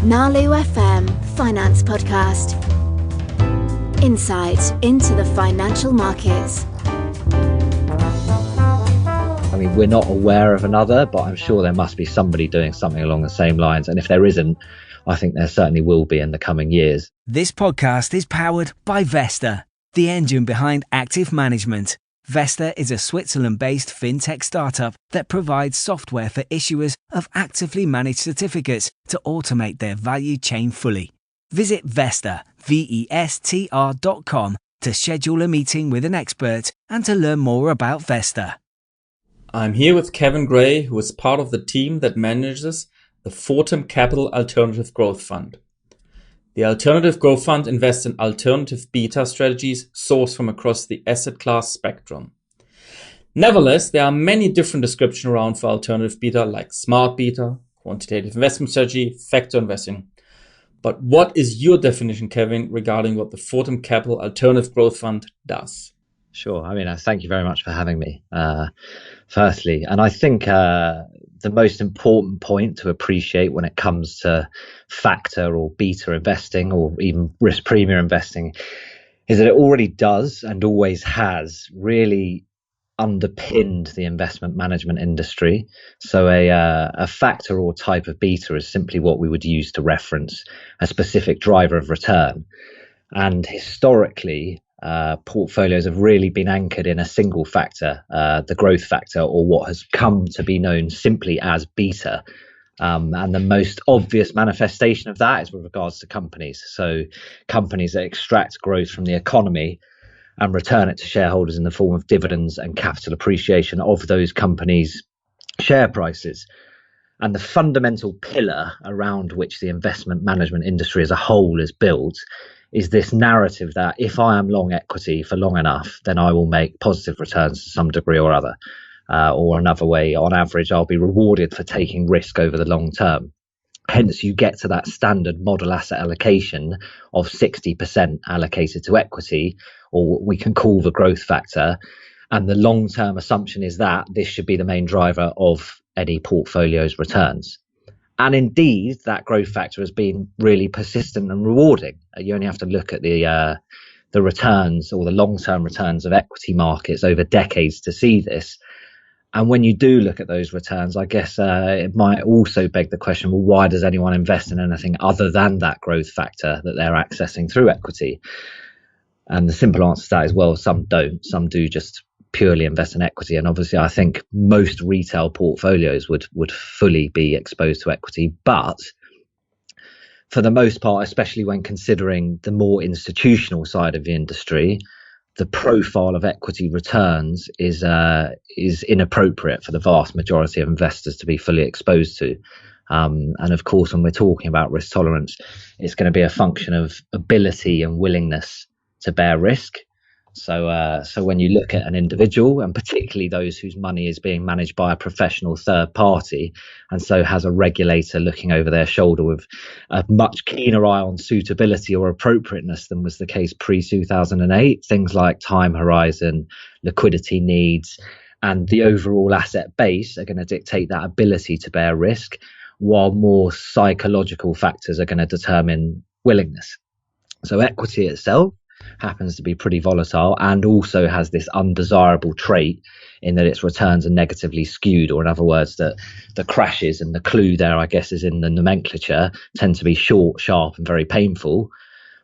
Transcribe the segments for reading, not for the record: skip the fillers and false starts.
Nalu FM Finance Podcast. Insight into the financial markets. I mean, we're not aware of another, but I'm sure there must be somebody doing something along the same lines. And if there isn't, I think there certainly will be in the coming years. This podcast is powered by Vesta, the engine behind active management. Vesta is a Switzerland-based fintech startup that provides software for issuers of actively managed certificates to automate their value chain fully. Visit Vesta, VESTR.com to schedule a meeting with an expert and to learn more about Vesta. I'm here with Kevin Gray, who is part of the team that manages the Fortem Capital Alternative Growth Fund. The Alternative Growth Fund invests in alternative beta strategies sourced from across the asset class spectrum. Nevertheless, there are many different descriptions around for alternative beta, like smart beta, quantitative investment strategy, factor investing. But what is your definition, Kevin, regarding what the Fortem Capital Alternative Growth Fund does? Sure. I mean, thank you very much for having me, firstly. And I think the most important point to appreciate when it comes to factor or beta investing or even risk premium investing is that it already does and always has really underpinned the investment management industry. So a factor or type of beta is simply what we would use to reference a specific driver of return. And historically, portfolios have really been anchored in a single factor, the growth factor, or what has come to be known simply as beta. And the most obvious manifestation of that is with regards to companies. So companies that extract growth from the economy and return it to shareholders in the form of dividends and capital appreciation of those companies' share prices. And the fundamental pillar around which the investment management industry as a whole is built is this narrative that if I am long equity for long enough, then I will make positive returns to some degree or other. Or another way, on average, I'll be rewarded for taking risk over the long term. Hence, you get to that standard model asset allocation of 60% allocated to equity, or what we can call the growth factor. And the long-term assumption is that this should be the main driver of any portfolio's returns. And indeed, that growth factor has been really persistent and rewarding. You only have to look at the returns or the long-term returns of equity markets over decades to see this. And when you do look at those returns, I guess it might also beg the question, well, why does anyone invest in anything other than that growth factor that they're accessing through equity? And the simple answer to that is, well, some don't. Some do just purely invest in equity. And obviously, I think most retail portfolios would fully be exposed to equity. But for the most part, especially when considering the more institutional side of the industry, the profile of equity returns is inappropriate for the vast majority of investors to be fully exposed to. And of course, when we're talking about risk tolerance, it's going to be a function of ability and willingness to bear risk. So when you look at an individual, and particularly those whose money is being managed by a professional third party, and so has a regulator looking over their shoulder with a much keener eye on suitability or appropriateness than was the case pre-2008, things like time horizon, liquidity needs, and the overall asset base are going to dictate that ability to bear risk, while more psychological factors are going to determine willingness. So equity itself happens to be pretty volatile and also has this undesirable trait in that its returns are negatively skewed, or in other words, that the crashes, and the clue there, I guess, is in the nomenclature, tend to be short, sharp and very painful.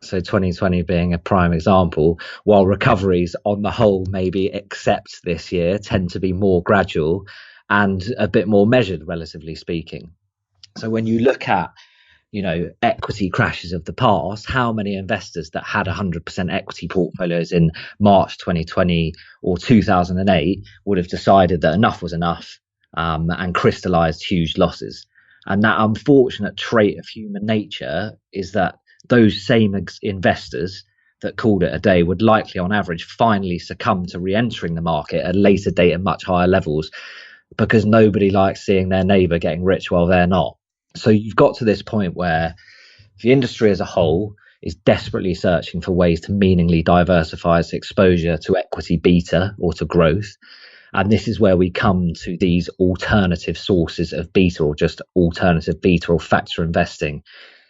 So 2020 being a prime example, while recoveries on the whole, maybe except this year, tend to be more gradual and a bit more measured, relatively speaking. So when you look at equity crashes of the past, how many investors that had 100% equity portfolios in March 2020 or 2008 would have decided that enough was enough and crystallized huge losses? And that unfortunate trait of human nature is that those same investors that called it a day would likely, on average, finally succumb to re-entering the market at a later date at much higher levels, because nobody likes seeing their neighbor getting rich while they're not. So you've got to this point where the industry as a whole is desperately searching for ways to meaningfully diversify its exposure to equity beta or to growth. And this is where we come to these alternative sources of beta, or just alternative beta or factor investing.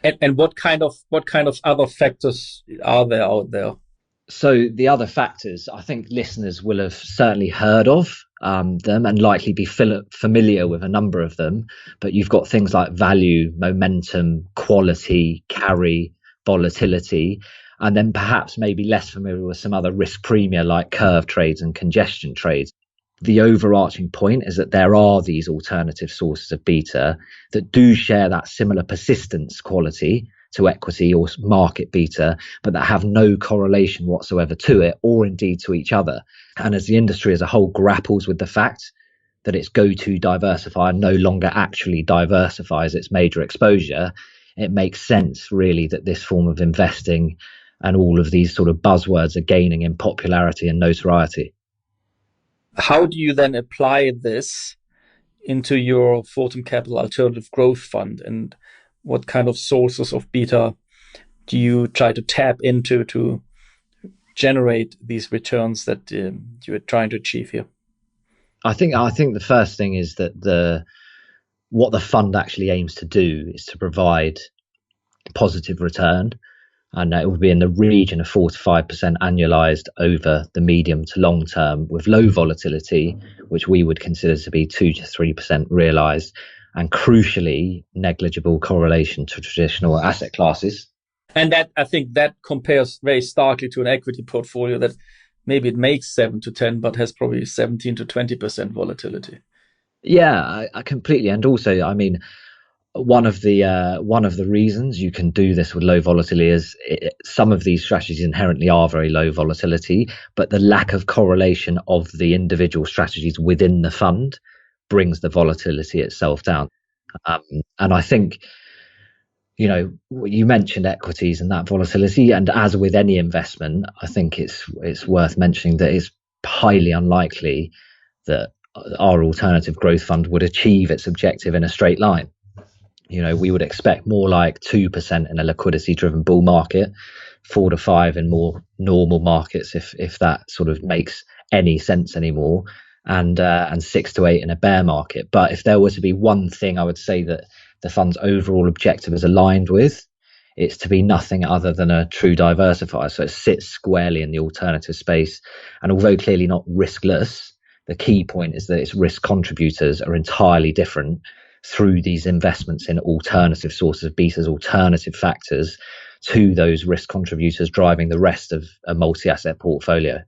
And what kind of other factors are there out there? So the other factors, I think listeners will have certainly heard of them and likely be familiar with a number of them. But you've got things like value, momentum, quality, carry, volatility, and then perhaps maybe less familiar with some other risk premia like curve trades and congestion trades. The overarching point is that there are these alternative sources of beta that do share that similar persistence quality to equity or market beta, but that have no correlation whatsoever to it or indeed to each other. And as the industry as a whole grapples with the fact that its go-to diversifier no longer actually diversifies its major exposure, it makes sense really that this form of investing and all of these sort of buzzwords are gaining in popularity and notoriety. How do you then apply this into your Fortem Capital Alternative Growth Fund, and what kind of sources of beta do you try to tap into to generate these returns that you are trying to achieve here? I think the first thing is that what the fund actually aims to do is to provide positive return, and it will be in the region of 4 to 5% annualized over the medium to long term, with low volatility, which we would consider to be 2 to 3% realized, and crucially negligible correlation to traditional asset classes. And that, I think, that compares very starkly to an equity portfolio that maybe it makes 7 to 10, but has probably 17 to 20% volatility. Yeah, I completely. And also, I mean, one of the reasons you can do this with low volatility is some of these strategies inherently are very low volatility, but the lack of correlation of the individual strategies within the fund brings the volatility itself down. And I think, you know, you mentioned equities and that volatility, and as with any investment, I think it's worth mentioning that it's highly unlikely that our alternative growth fund would achieve its objective in a straight line. You know, we would expect more like 2% in a liquidity driven bull market, 4 to 5 in more normal markets, if that sort of makes any sense anymore, and 6 to 8 in a bear market. But if there were to be one thing I would say that the fund's overall objective is aligned with, it's to be nothing other than a true diversifier. So it sits squarely in the alternative space, and although clearly not riskless, the key point is that its risk contributors are entirely different through these investments in alternative sources of betas, alternative factors to those risk contributors driving the rest of a multi-asset portfolio.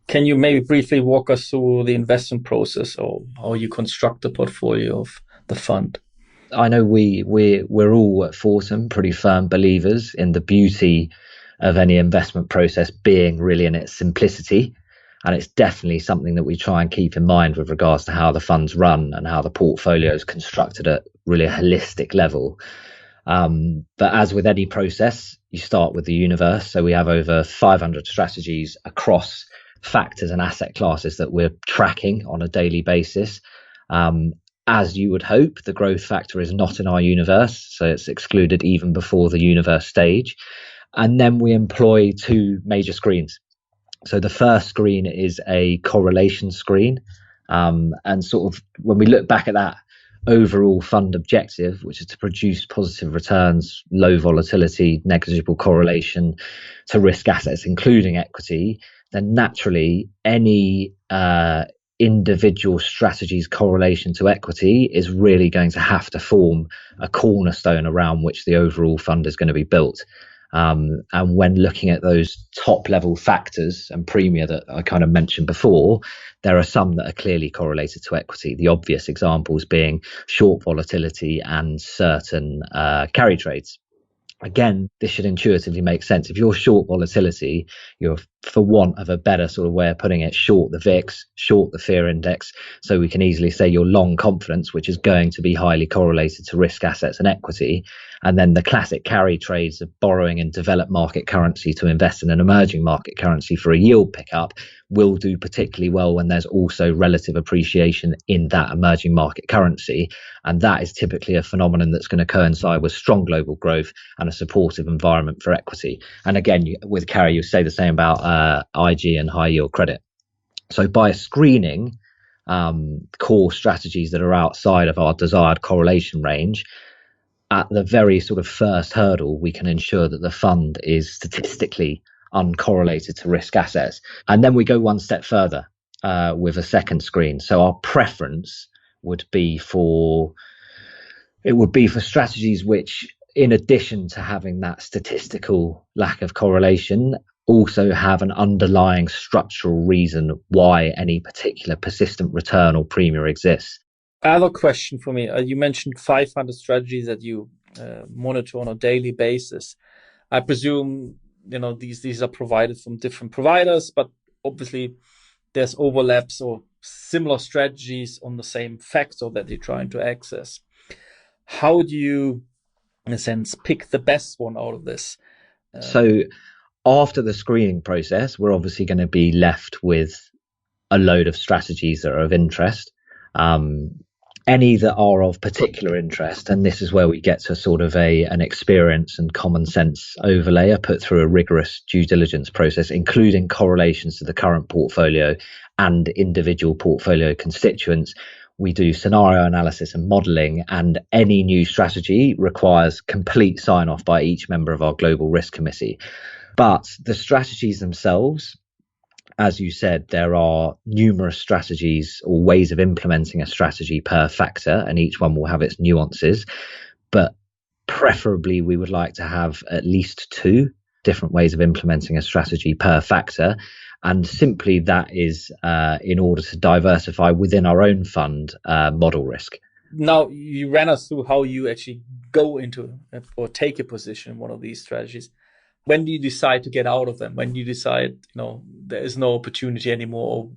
Can you maybe briefly walk us through the investment process or how you construct the portfolio of the fund? I know we're all at Fortem pretty firm believers in the beauty of any investment process being really in its simplicity. And it's definitely something that we try and keep in mind with regards to how the funds run and how the portfolio is constructed at really a holistic level. But as with any process, you start with the universe. So we have over 500 strategies across factors and asset classes that we're tracking on a daily basis. As you would hope, the growth factor is not in our universe, so it's excluded even before the universe stage. And then we employ two major screens. So the first screen is a correlation screen. And sort of when we look back at that overall fund objective, which is to produce positive returns, low volatility, negligible correlation to risk assets, including equity, then naturally any individual strategy's correlation to equity is really going to have to form a cornerstone around which the overall fund is going to be built. And when looking at those top level factors and premia that I kind of mentioned before, there are some that are clearly correlated to equity. The obvious examples being short volatility and certain carry trades. Again, this should intuitively make sense. If you're short volatility, you're, for want of a better sort of way of putting it, short the VIX, short the fear index. So we can easily say you're long confidence, which is going to be highly correlated to risk assets and equity. And then the classic carry trades of borrowing in developed market currency to invest in an emerging market currency for a yield pickup will do particularly well when there's also relative appreciation in that emerging market currency. And that is typically a phenomenon that's going to coincide with strong global growth and a supportive environment for equity. And again, with carry, you say the same about IG and high yield credit. So by screening core strategies that are outside of our desired correlation range, at the very sort of first hurdle, we can ensure that the fund is statistically uncorrelated to risk assets. And then we go one step further with a second screen. So our preference would be for strategies which, in addition to having that statistical lack of correlation, also have an underlying structural reason why any particular persistent return or premium exists. I have a question for me. You mentioned 500 strategies that you monitor on a daily basis. I presume these are provided from different providers, but obviously there's overlaps or similar strategies on the same factor that you're trying to access. How do you, in a sense, pick the best one out of this? So after the screening process, we're obviously going to be left with a load of strategies that are of interest. Any that are of particular interest, and this is where we get to sort of an experience and common sense overlay, are put through a rigorous due diligence process, including correlations to the current portfolio and individual portfolio constituents. We do scenario analysis and modeling, and any new strategy requires complete sign-off by each member of our global risk committee. But the strategies themselves, as you said, there are numerous strategies or ways of implementing a strategy per factor, and each one will have its nuances. But preferably, we would like to have at least 2 different ways of implementing a strategy per factor. And simply that is in order to diversify within our own fund model risk. Now, you ran us through how you actually go into or take a position in one of these strategies. When do you decide to get out of them? When do you decide, there is no opportunity anymore?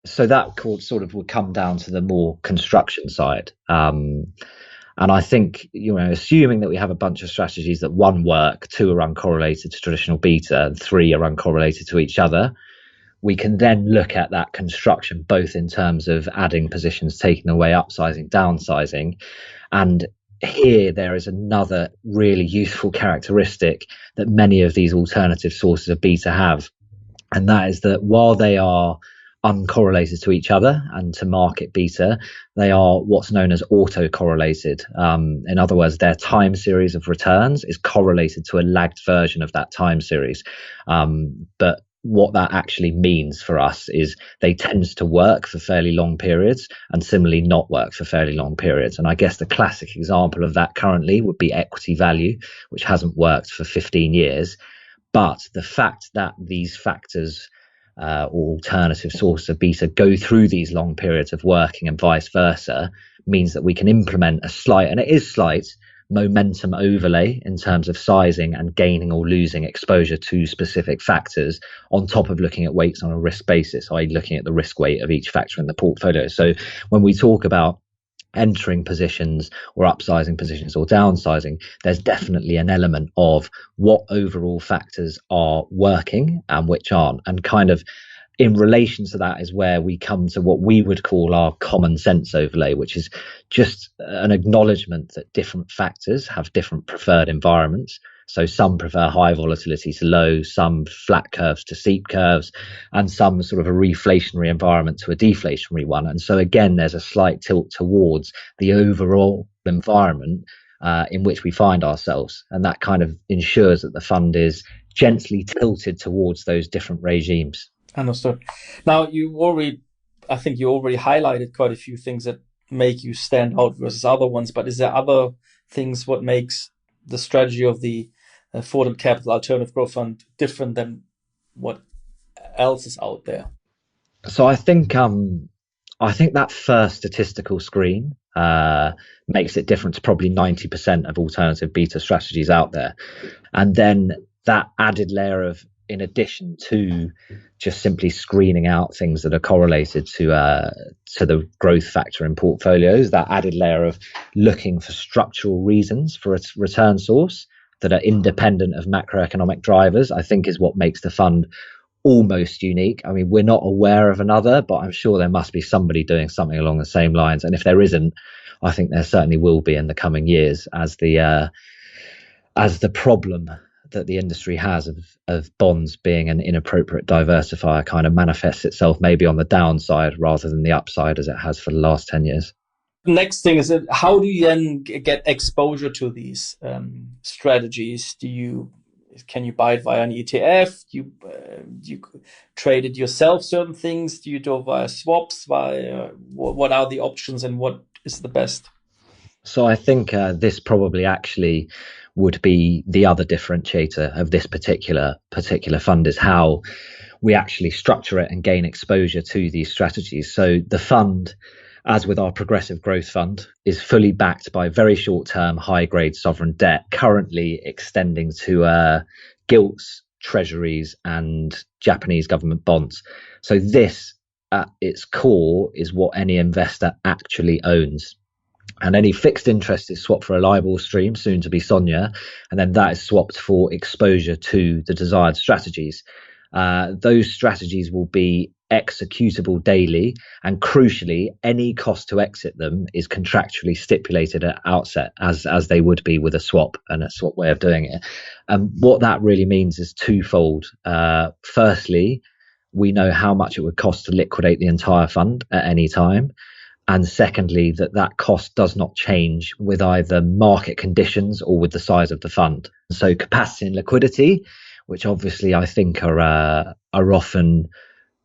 So that sort of would come down to the more construction side. And I think, assuming that we have a bunch of strategies that 1 work, 2 are uncorrelated to traditional beta, and 3 are uncorrelated to each other, we can then look at that construction, both in terms of adding positions, taking away, upsizing, downsizing. And here there is another really useful characteristic that many of these alternative sources of beta have. And that is that while they are uncorrelated to each other and to market beta, they are what's known as autocorrelated. In other words, their time series of returns is correlated to a lagged version of that time series. But what that actually means for us is they tend to work for fairly long periods and similarly not work for fairly long periods. And I guess the classic example of that currently would be equity value, which hasn't worked for 15 years. But the fact that these factors or alternative sources of beta go through these long periods of working and vice versa means that we can implement a slight, and it is slight, momentum overlay in terms of sizing and gaining or losing exposure to specific factors on top of looking at weights on a risk basis, i.e. looking at the risk weight of each factor in the portfolio. So when we talk about entering positions or upsizing positions or downsizing, there's definitely an element of what overall factors are working and which aren't. And kind of in relation to that is where we come to what we would call our common sense overlay, which is just an acknowledgement that different factors have different preferred environments. So some prefer high volatility to low, some flat curves to steep curves, and some sort of a reflationary environment to a deflationary one. And so again, there's a slight tilt towards the overall environment in which we find ourselves. And that kind of ensures that the fund is gently tilted towards those different regimes. Understood. Now, I think you already highlighted quite a few things that make you stand out versus other ones, but is there other things what makes the strategy of the Fortem Capital Alternative Growth Fund different than what else is out there? So I think that first statistical screen makes it different to probably 90% of alternative beta strategies out there. And then that added layer of, in addition to just simply screening out things that are correlated to the growth factor in portfolios, that added layer of looking for structural reasons for its return source that are independent of macroeconomic drivers, I think is what makes the fund almost unique. I mean, we're not aware of another, but I'm sure there must be somebody doing something along the same lines. And if there isn't, I think there certainly will be in the coming years as the problem that the industry has of bonds being an inappropriate diversifier kind of manifests itself maybe on the downside rather than the upside as it has for the last 10 years. Next thing is, how do you then get exposure to these strategies? Can you buy it via an ETF? Do you trade it yourself? Certain things? Do you do it via swaps? What are the options and what is the best? So I think this probably actually would be the other differentiator of this particular fund, is how we actually structure it and gain exposure to these strategies. So the fund, as with our progressive growth fund, is fully backed by very short-term, high-grade sovereign debt, currently extending to gilts, treasuries, and Japanese government bonds. So this, at its core, is what any investor actually owns. And any fixed interest is swapped for a LIBOR stream, soon to be SONIA, and then that is swapped for exposure to the desired strategies. Those strategies will be executable daily, and crucially, any cost to exit them is contractually stipulated at outset, as they would be with a swap and a swap way of doing it. And what that really means is twofold. Firstly, we know how much it would cost to liquidate the entire fund at any time. And secondly, that cost does not change with either market conditions or with the size of the fund. So capacity and liquidity, which obviously I think are often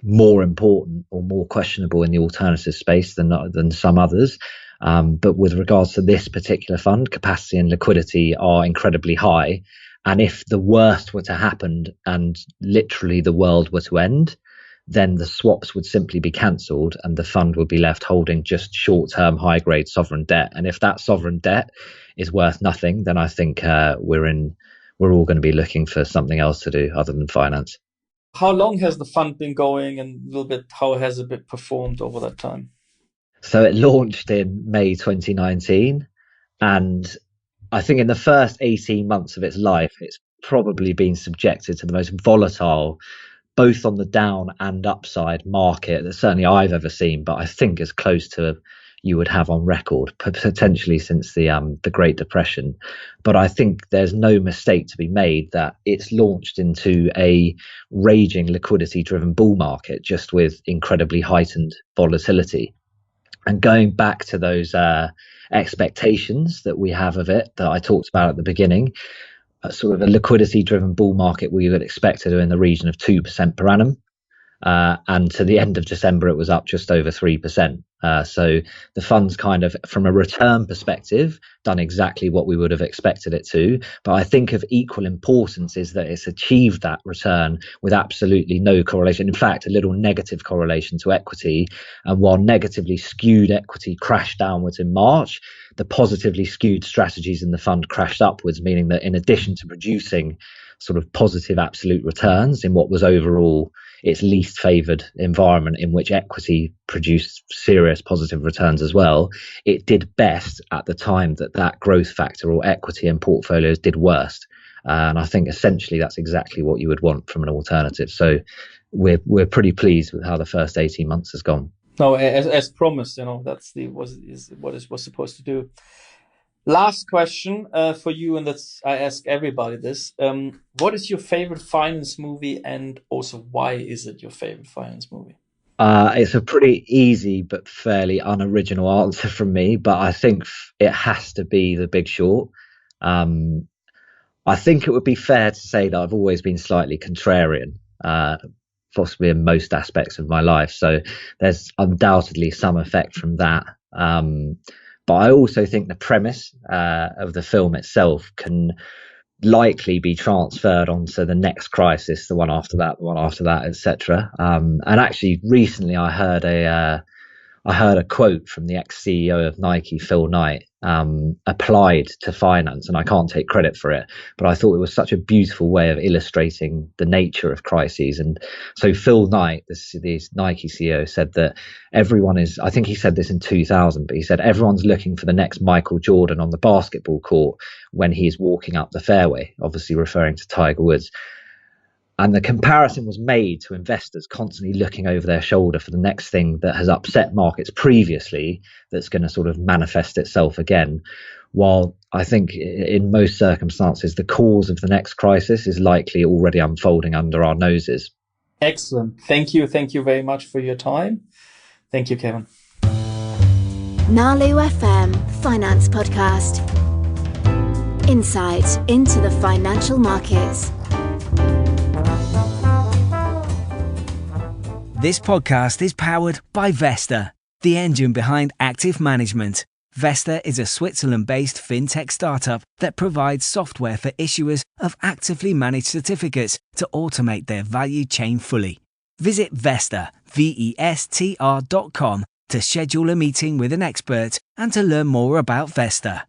more important or more questionable in the alternative space than some others. But with regards to this particular fund, capacity and liquidity are incredibly high. And if the worst were to happen and literally the world were to end, then the swaps would simply be cancelled and the fund would be left holding just short-term high-grade sovereign debt. And if that sovereign debt is worth nothing, then I think we're all going to be looking for something else to do other than finance. How long has the fund been going, and a little bit how has it performed over that time? So it launched in May 2019, and I think in the first 18 months of its life, it's probably been subjected to the most volatile, both on the down and upside market that certainly I've ever seen, but I think as close to you would have on record, potentially since the Great Depression. But I think there's no mistake to be made that it's launched into a raging liquidity-driven bull market, just with incredibly heightened volatility. And going back to those expectations that we have of it that I talked about at the beginning, sort of a liquidity-driven bull market we would expect to do in the region of 2% per annum. And to the end of December, it was up just over 3%. So the fund's kind of, from a return perspective, done exactly what we would have expected it to. But I think of equal importance is that it's achieved that return with absolutely no correlation. In fact, a little negative correlation to equity. And while negatively skewed equity crashed downwards in March, the positively skewed strategies in the fund crashed upwards, meaning that in addition to producing sort of positive absolute returns in what was overall its least favored environment, in which equity produced serious positive returns as well, it did best at the time that growth factor or equity in portfolios did worst. And I think essentially that's exactly what you would want from an alternative. So we're pretty pleased with how the first 18 months has gone. No, as promised, that's what it was supposed to do. Last question for you, and I ask everybody this. What is your favorite finance movie, and also why is it your favorite finance movie? It's a pretty easy but fairly unoriginal answer from me, but I think it has to be The Big Short. I think it would be fair to say that I've always been slightly contrarian, possibly in most aspects of my life. So there's undoubtedly some effect from that. But I also think the premise of the film itself can likely be transferred onto the next crisis, the one after that, etc. And actually, recently I heard a quote from the ex-CEO of Nike, Phil Knight, applied to finance, and I can't take credit for it, but I thought it was such a beautiful way of illustrating the nature of crises. And so Phil Knight, the Nike CEO, said that I think he said this in 2000, but he said everyone's looking for the next Michael Jordan on the basketball court when he's walking up the fairway, obviously referring to Tiger Woods. And the comparison was made to investors constantly looking over their shoulder for the next thing that has upset markets previously that's going to sort of manifest itself again. While I think in most circumstances, the cause of the next crisis is likely already unfolding under our noses. Excellent. Thank you. Thank you very much for your time. Thank you, Kevin. Nalu FM Finance Podcast. Insight into the financial markets. This podcast is powered by Vesta, the engine behind active management. Vesta is a Switzerland-based fintech startup that provides software for issuers of actively managed certificates to automate their value chain fully. Visit Vesta, VESTR.com to schedule a meeting with an expert and to learn more about Vesta.